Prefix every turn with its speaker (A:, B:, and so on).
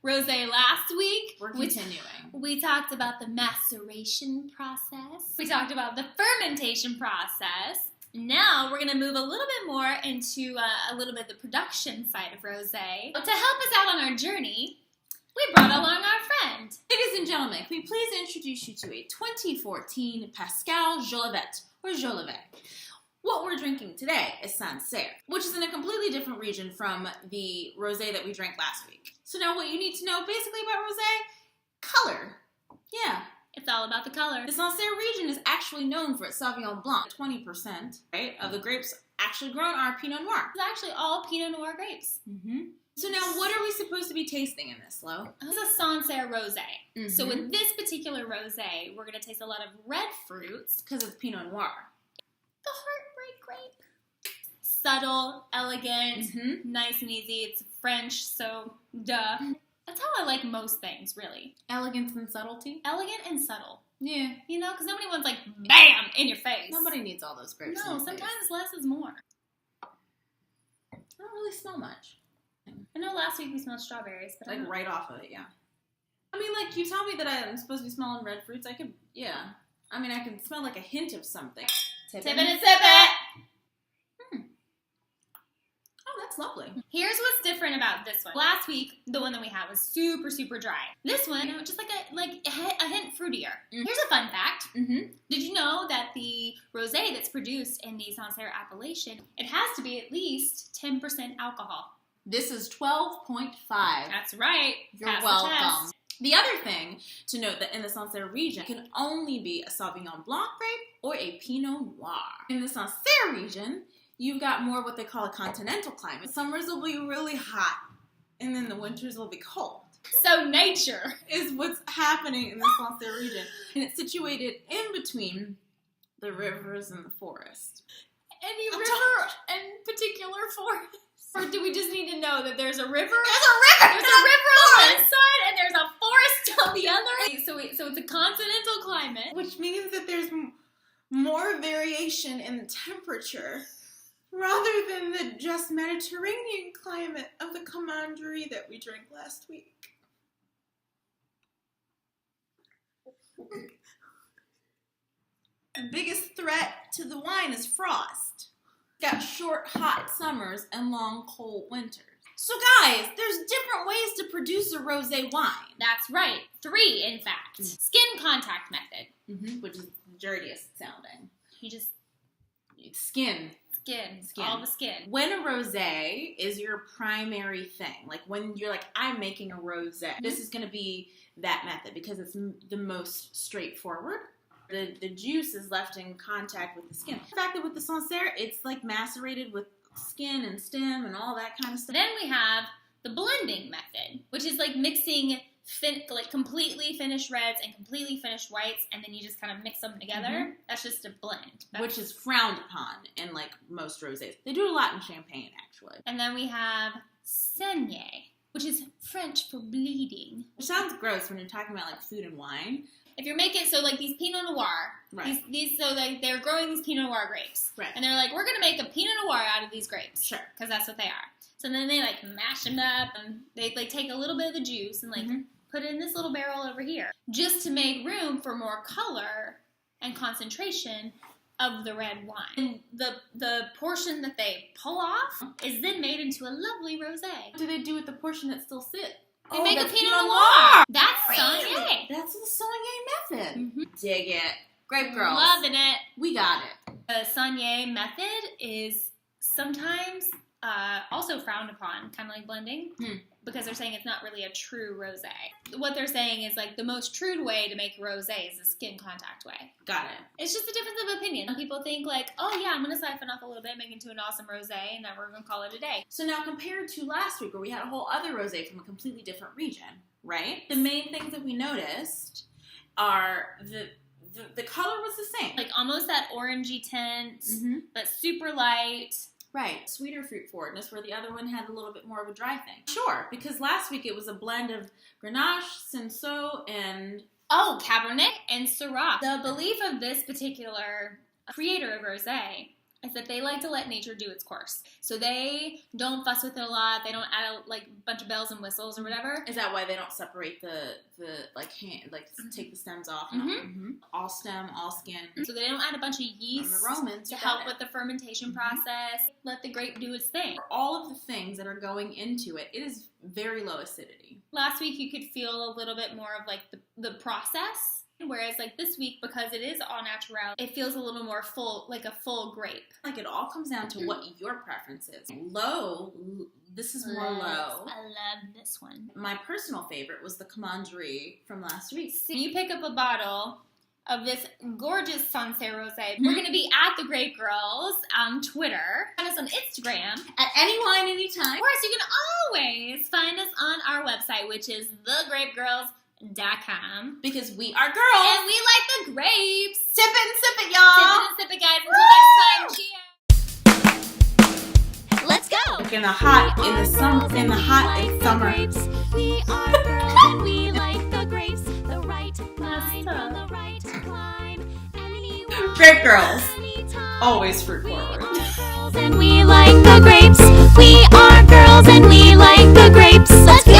A: rosé last week.
B: We're continuing.
A: We talked about the maceration process. We talked about the fermentation process. Now we're going to move a little bit more into a little bit of the production side of rosé. To help us out on our journey, we brought along our friend.
B: Ladies and gentlemen, can we please introduce you to a 2014 Pascal Jolivet, or Jolivet. What we're drinking today is Sancerre, which is in a completely different region from the rosé that we drank last week. So now what you need to know basically about rosé, color. Yeah.
A: It's all about the color.
B: The Sancerre region is actually known for its Sauvignon Blanc. 20%, right, of the grapes actually grown are Pinot Noir.
A: It's actually all Pinot Noir grapes.
B: So now what are we supposed to be tasting in this, Lo?
A: This is a Sancerre Rosé. So with this particular rosé, we're going to taste a lot of red fruits.
B: Because it's Pinot Noir.
A: The heartbreak grape. Subtle, elegant, nice and easy. It's French, so duh. That's how I like most things, really.
B: Elegance and subtlety?
A: Elegant and subtle.
B: Yeah.
A: You know, because nobody wants, like, BAM! In your face.
B: Nobody needs all those grapes.
A: No, sometimes less is more.
B: I don't really smell much.
A: I know last week we smelled strawberries, but
B: like right off of it, yeah. I mean, like, you tell me that I'm supposed to be smelling red fruits, I could, yeah. I mean, I can smell like a hint of something.
A: Tip it and sip it!
B: Oh, that's lovely.
A: Here's what's different about this one. Last week, the one that we had was super, super dry. This one, just like a hint fruitier. Here's a fun fact. Did you know that the rosé that's produced in the Sancerre appellation, it has to be at least 10% alcohol?
B: This is 12.5.
A: That's right.
B: You're welcome. The other thing to note that in the Sancerre region, it can only be a Sauvignon Blanc grape or a Pinot Noir. In the Sancerre region, you've got more what they call a continental climate. Summers will be really hot, and then the winters will be cold.
A: So nature
B: is what's happening in the Sancerre region. And it's situated in between the rivers and the forest.
A: Any river in particular forest? Or do we just need to know that there's a river?
B: There's a river!
A: There's a river on one side and there's a forest on the other. So it's a continental climate.
B: Which means that there's more variation in the temperature rather than the just Mediterranean climate of the commandery that we drank last week. The biggest threat to the wine is frost. Got short, hot summers and long, cold winters. So guys, there's different ways to produce a rosé wine.
A: That's right. 3, in fact. Skin contact method.
B: Which is the dirtiest sounding.
A: You just...
B: Skin.
A: All the skin.
B: When a rosé is your primary thing, like when you're like, I'm making a rosé, this is going to be that method because it's the most straightforward. The juice is left in contact with the skin. The fact that with the Sancerre, it's like macerated with skin and stem and all that kind of stuff.
A: Then we have the blending method, which is like mixing completely finished reds and completely finished whites, and then you just kind of mix them together. That's just a blend.
B: Which is frowned upon in like most rosés. They do a lot in Champagne, actually.
A: And then we have saignée, which is French for bleeding.
B: Which sounds gross when you're talking about like food and wine.
A: If you're making, so like these Pinot Noir,
B: right.
A: So like they're growing these Pinot Noir grapes.
B: Right.
A: And they're like, we're going to make a Pinot Noir out of these grapes.
B: Sure.
A: Because that's what they are. So then they like mash them up and they like take a little bit of the juice and like put it in this little barrel over here. Just to make room for more color and concentration of the red wine. And the portion that they pull off is then made into a lovely rosé.
B: What do they do with the portion that still sits?
A: They make a Pinot Noir. That's
B: Sancerre. That's the Sancerre method. Dig it. Grape Girls.
A: Loving it.
B: We got it.
A: The Sancerre method is sometimes also frowned upon, kind of like blending, because they're saying it's not really a true rosé. What they're saying is like the most true way to make a rosé is the skin contact way.
B: Got it.
A: It's just a difference of opinion. Some people think like, oh yeah, I'm going to siphon off a little bit, make it into an awesome rosé, and then we're going to call it a day.
B: So now compared to last week where we had a whole other rosé from a completely different region, right? The main things that we noticed are the color was the same.
A: Like almost that orangey tint, but super light.
B: Right. Sweeter fruit forwardness, where the other one had a little bit more of a dry thing. Sure, because last week it was a blend of Grenache, Cinsault, and...
A: Oh, Cabernet and Syrah. The belief of this particular creator of rosé is that they like to let nature do its course. So they don't fuss with it a lot. They don't add a bunch of bells and whistles or whatever.
B: Is that why they don't separate the take the stems off? All stem, all skin.
A: So they don't add a bunch of yeast
B: From the Romans
A: to help with the fermentation process. Let the grape do its thing.
B: For all of the things that are going into it, it is very low acidity.
A: Last week you could feel a little bit more of like the process. Whereas like this week, because it is all natural, it feels a little more full, like a full grape.
B: Like it all comes down to what your preference is. Low, this is more low.
A: I love this one.
B: My personal favorite was the Commandery from last week.
A: So you pick up a bottle of this gorgeous Sancerre Rosé. We're going to be at the Grape Girls on Twitter. Find us on Instagram.
B: At any wine, anytime.
A: Of course, you can always find us on our website, which is thegrapegirls.com.
B: Because we are girls.
A: And we like the grapes.
B: Sip it and sip it, y'all.
A: Sip it, guys. Until next time, cheers.
C: Let's go.
B: In the hot summer.
C: We are girls and we like the grapes. The right kind on the right climb.
B: Grape Girls. Always fruit forward.
C: And we like the grapes. We are girls and we like the grapes. Let's go.